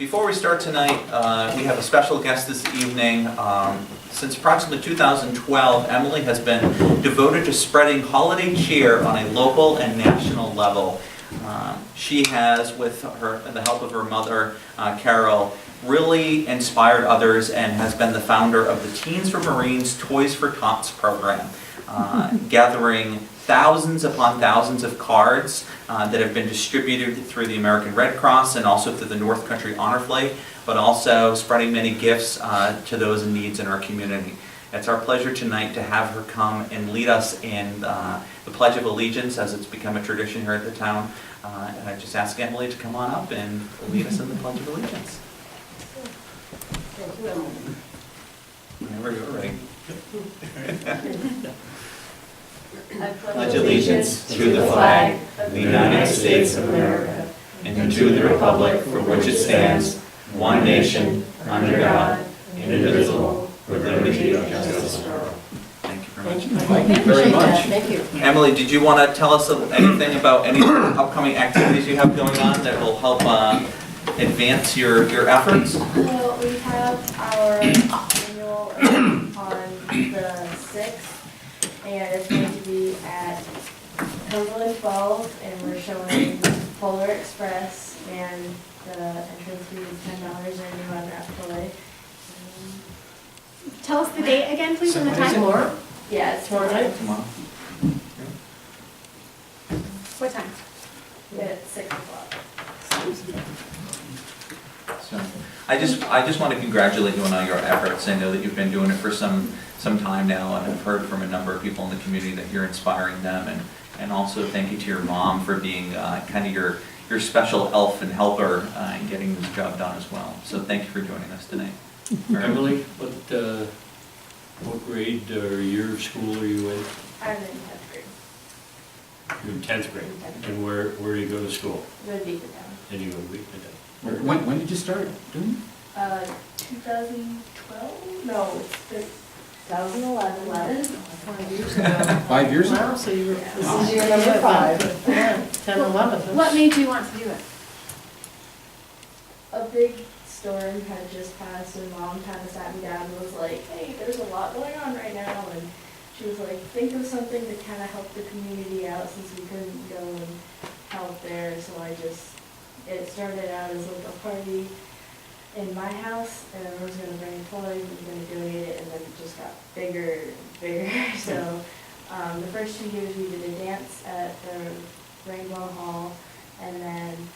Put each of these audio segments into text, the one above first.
Before we start tonight, we have a special guest this evening. Since approximately 2012, Emily has been devoted to spreading holiday cheer on a local and national level. She has, with the help of her mother, Carol, really inspired others and has been the founder of the Teens for Marines Toys for Tots program, gathering thousands upon thousands of cards that have been distributed through the American Red Cross and also through the North Country Honor Flight, but also spreading many gifts to those in need in our community. It's our pleasure tonight to have her come and lead us in the Pledge of Allegiance, as it's become a tradition here at the town. And I just ask Emily to come on up and lead us in the Pledge of Allegiance. Thank you, Emily. Whenever you're ready. I Pledge allegiance to the flag of the United States of America and to the republic for which it stands, one nation, under God, indivisible, with liberty and justice for all. Thank you very much. Thank you very much. Thank you. Emily, did you want to tell us anything about any upcoming activities you have going on that will help advance your efforts? Well, we have our annual event on the 6th, and it's going to be at Cumberland Falls, and we're showing Polar Express, and the entrance fee is $10 and a new unwrapped toy. Tell us the date again, please, and the time. Tomorrow? Yeah, it's Tomorrow night? Tomorrow. What time? At 6 o'clock. So, I just want to congratulate you on all your efforts. I know that you've been doing it for some time now, and I've heard from a number of people in the community that you're inspiring them, and also thank you to your mom for being kind of your special elf and helper in getting this job done as well. So thank you for joining us tonight. Emily, what grade or year of school are you in? I'm in 10th grade. You're in 10th grade. And where do you go to school? I'm going to Beacontown. And you go to Beacontown. When did you start doing 2012? No, it's 2011. 20 years ago. 5 years ago? Wow, so you were, this Yeah. is year number 5. Yeah, 10, 11. What made you want to do it? A big storm had just passed, and Mom kind of sat me down and was like, hey, there's a lot going on right now, and she was like, think of something to kind of help the community out since we couldn't go and help there. So it started out as like a party in my house, and everyone's going to bring toys, we were going to donate it, and then it just got bigger and bigger. So the first 2 years we did a dance at the Rainbow Hall, and then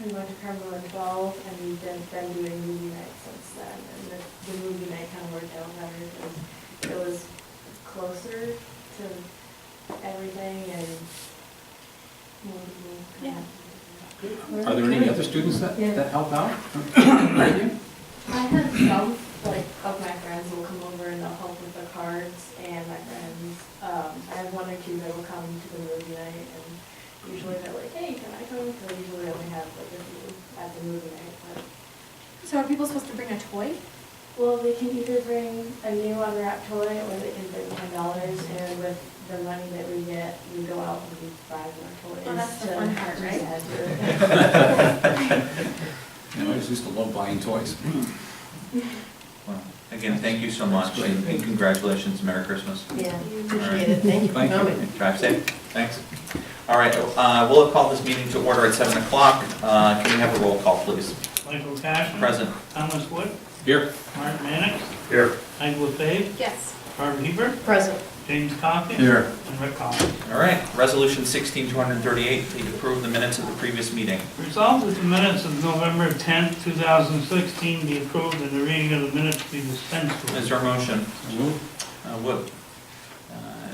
we went to Cumberland Falls, and we've been doing movie night since then. And the movie night kind of worked out better because it was closer to everything, and more people could Yeah. have. Are there any other students that help out? I had some, like, of my friends will come over and they'll help with the cards, and my friends, I have 1 or 2 that will come to the movie night, and usually they're like, hey, can I come? Because I usually only have like a few at the movie night. But, So are people supposed to bring a toy? well, they can either bring a new unwrapped toy or they can bring $10, and with the money that we get, we go out and we buy more toys. Oh, that's the to fun part, right? add to it. You know, I just used to love buying toys. Well, again, thank you so much, and congratulations. Merry Christmas. Yeah, appreciate it. Thank you for Thank you. coming. Drive safe. Thanks. All right, we'll call this meeting to order at 7 o'clock. Can we have a roll call, please? Michael Cashman. Present. Thomas Wood. Here. Mark Mannix. Here. Hank LaFave. Yes. Barb Heber. Present. James Coffey. Here. And Rick Collins. All right, Resolution 16238, to approve the minutes of the previous meeting. Resolved that the minutes of November 10th, 2016 be approved and the reading of the minutes be dispensed with. Is there a motion? Move. Wood.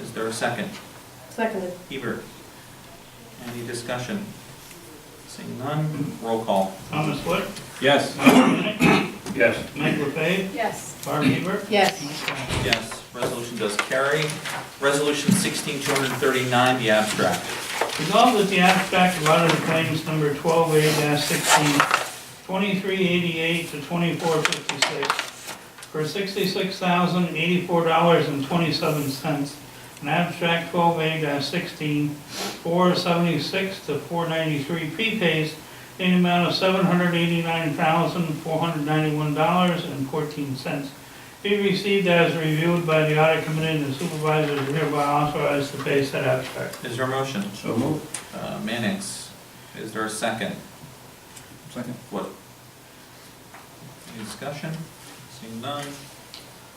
Is there a second? Seconded. Hebert. Any discussion? Seeing none, roll call. Thomas Wood. Yes. Mark Mannix. Yes. Hank LaFave. Yes. Barb Heber. Yes. Rick Collins. Yes, resolution does carry. Resolution 16239, the abstract. Resolved that the abstract of audited claims number 12A-16, 2388 to 2456 for $66,084.27, and abstract 12A-16, 476 to 493 prepays in the amount of $789,491.14 be received as reviewed by the audit committee, and the supervisors are hereby authorized to pay said abstract. Is there a motion? So moved. Mannix, is there a second? Second. What? Any discussion? Seeing none.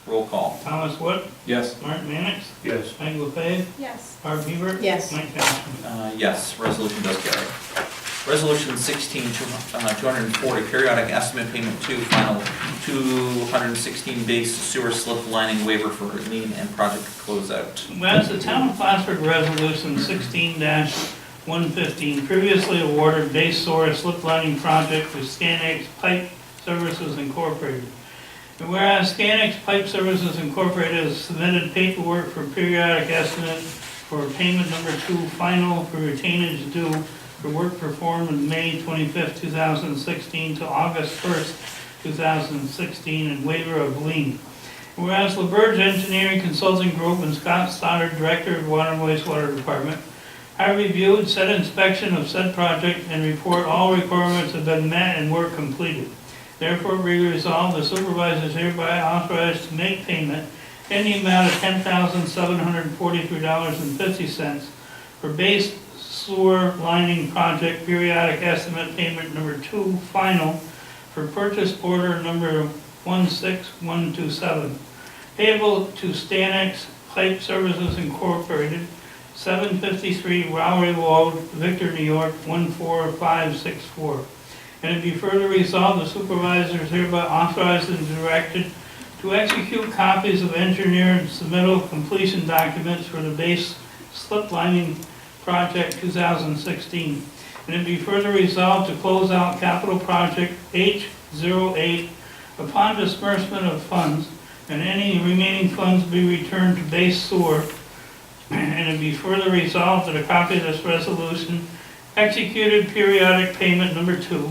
Roll call. Thomas Wood, Yes. Martin Mannix, Yes. Meg LaFave, Yes. Barb Hebert. Yes. Mike Kastner. Yes, resolution does carry. Resolution 16-240, periodic estimate payment 2, final 216 base sewer slip lining waiver for lien and project closeout. Whereas the town of Plattsburgh resolution 16-115 previously awarded base sewer slip lining project to Scanex Pipe Services Incorporated. And whereas Scanex Pipe Services Incorporated has submitted paperwork for periodic estimate for payment number 2 final for retainage due for work performed on May 25th, 2016 to August 1st, 2016, and waiver of lien. Whereas LaBerge Engineering Consulting Group and Scott Stoddard, Director of Water and Wastewater Department, have reviewed said inspection of said project and report all requirements have been met and work completed. Therefore, be resolved, the supervisors hereby authorized to make payment in the amount of $10,743.50 for base sewer lining project periodic estimate payment number 2 final for purchase order number 16127, payable to Stanex Pipe Services Incorporated, 753 Rowery Road, Victor, New York, 14564. And it be further resolved, the supervisors hereby authorized and directed to execute copies of engineered submittal completion documents for the base slip lining project 2016. And it be further resolved to close out capital project H08 upon disbursement of funds, and any remaining funds be returned to base sewer. And it be further resolved that a copy of this resolution, executed periodic payment number 2,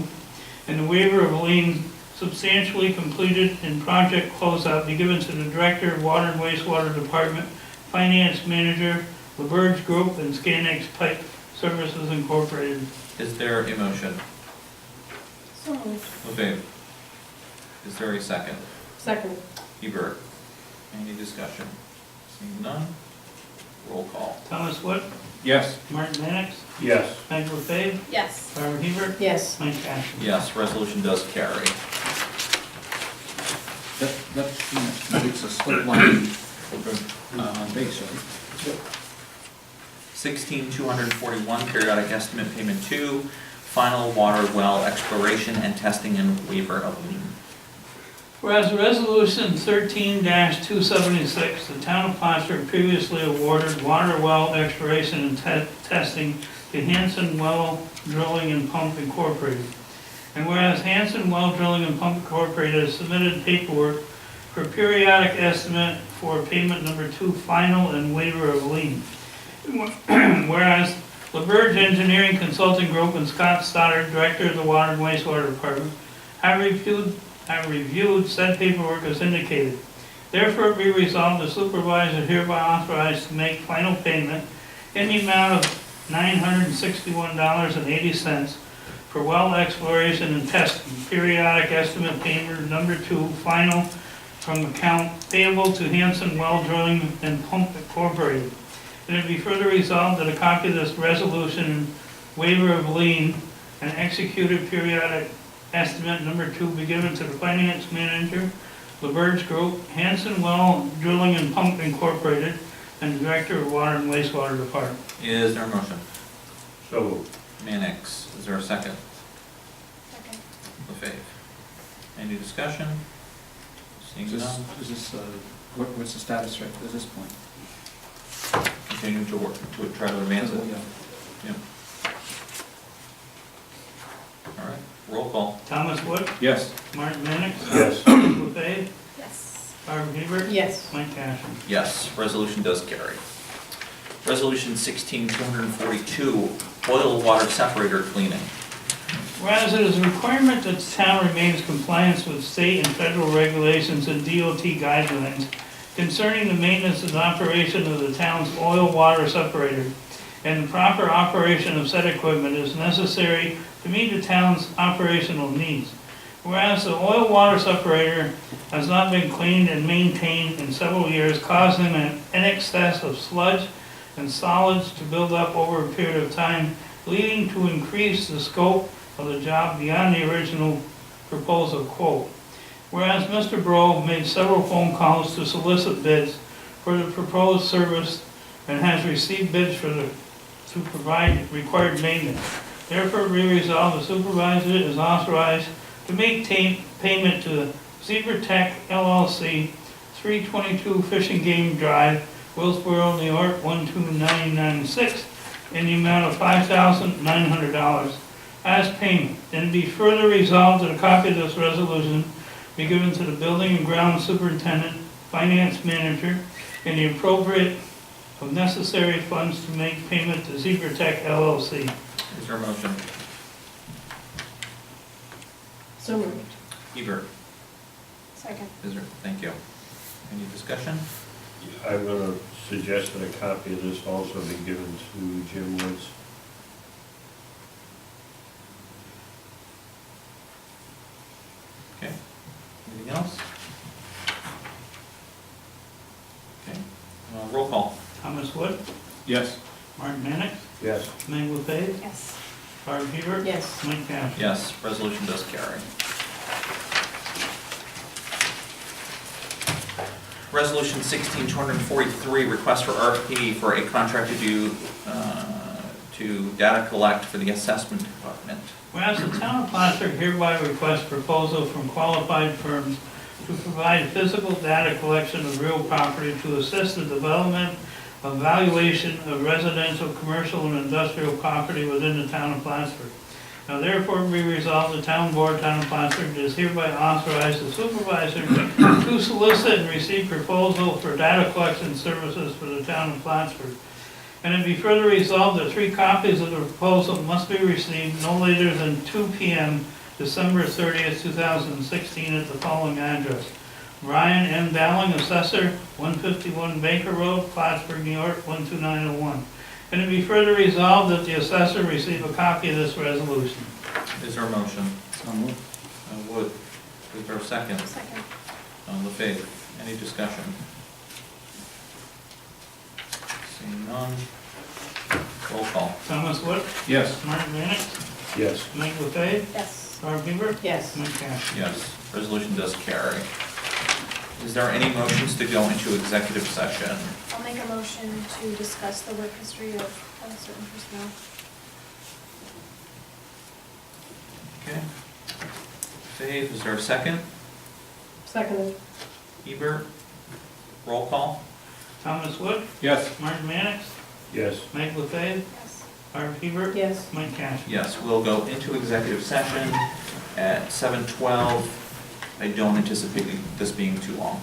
and the waiver of lien substantially completed in project closeout be given to the Director of Water and Wastewater Department, Finance Manager, LaBerge Group, and Scanex Pipe Services Incorporated. Is there a motion? So moved. LaFave, is there a second? Second. Hebert, any discussion? Seeing none. Roll call. Thomas Wood, Yes. Martin Mannix, Yes. Meg LaFave, Yes. Barbara Hebert, Yes. Mike Kastner. Yes, resolution does carry. That completes the slip line on base, right? 16-241, periodic estimate payment 2, final water well exploration and testing and waiver of lien. Whereas Resolution 13-276, the town of Plattsburgh previously awarded water well exploration and testing to Hanson Well Drilling and Pump Incorporated. And whereas Hanson Well Drilling and Pump Incorporated has submitted paperwork for periodic estimate for payment number 2 final and waiver of lien. Whereas LaBerge Engineering Consulting Group and Scott Stoddard, Director of the Water and Wastewater Department, have reviewed said paperwork as indicated. Therefore, be resolved, the supervisor hereby authorized to make final payment in the amount of $961.80 for well exploration and testing, periodic estimate payment number 2, final from account payable to Hanson Well Drilling and Pump Incorporated. And it be further resolved that a copy of this resolution, waiver of lien, and executed periodic estimate number 2 be given to the Finance Manager, LaBerge Group, Hanson Well Drilling and Pump Incorporated, and the Director of Water and Wastewater Department. Is there a motion? So moved. Mannix, is there a second? Second. LaFave, any discussion? Seeing Is none, this, what's the status right at this point? continue to work, to try to advance it. Yeah. All right, roll call. Thomas Wood, Yes. Martin Mannix, Yes. LaFave, Yes. Barbara Hebert, Yes. Mike Kastner. Yes, resolution does carry. Resolution 16-242, boil water separator cleaning. Whereas it is a requirement that the town remains compliance with state and federal regulations and DOT guidelines concerning the maintenance and operation of the town's oil water separator, and the proper operation of said equipment is necessary to meet the town's operational needs. Whereas the oil water separator has not been cleaned and maintained in several years, causing an excess of sludge and solids to build up over a period of time, leading to increase the scope of the job beyond the original proposal quote. Whereas Mr. Bro made several phone calls to solicit bids for the proposed service and has received bids to provide required maintenance. Therefore, be resolved, the supervisor is authorized to make payment to Zebra Tech LLC, 322 Fishing Game Drive, Willsboro, New York, 12996, in the amount of $5,900 as payment. And be further resolved that a copy of this resolution be given to the building and ground superintendent, finance manager, and the appropriate of necessary funds to make payment to Zebra Tech LLC. Is there a motion? So moved. Hebert, Second. is there, thank you. Any discussion? I'm gonna suggest that a copy of this also be given to Jim Woods. Okay. Anything else? Okay. Roll call. Thomas Wood, Yes. Martin Mannix, Yes. Meg LaFave, Yes. Barb Hebert. Yes. Mike Cash. Yes, resolution does carry. Resolution 16243, request for RFP for a contract to data collect for the assessment department. Whereas the town of Plattsburgh hereby requests proposal from qualified firms to provide physical data collection of real property to assist the development of valuation of residential, commercial, and industrial property within the town of Plattsburgh. Now therefore be resolved, the town board, town of Plattsburgh, does hereby authorize the supervisor to solicit and receive proposal for data collection services for the town of Plattsburgh. And it be further resolved that 3 copies of the proposal must be received no later than 2 p.m. December 30th, 2016 at the following address. Brian M. Dowling, Assessor, 151 Baker Road, Plattsburgh, New York, 12901. And it be further resolved that the assessor receive a copy of this resolution. Is there a motion? So moved. Wood. Is there a second? Second. LaFave. Any discussion? Seeing none. Roll call. Thomas Wood, Yes. Martin Mannix, Yes. Meg LaFave, Yes. Barb Hebert. Yes. Mike Cash. Yes, resolution does carry. Is there any motions to go into executive session? I'll make a motion to discuss the work history of certain personnel. Okay. Dave, is there a second? Seconded. Hebert? Roll call? Thomas Wood, Yes. Martin Mannix, Yes. Meg LaFave, Yes. Barb Hebert. Yes. Mike Cash. Yes, we'll go into executive session at 7:12. I don't anticipate this being too long.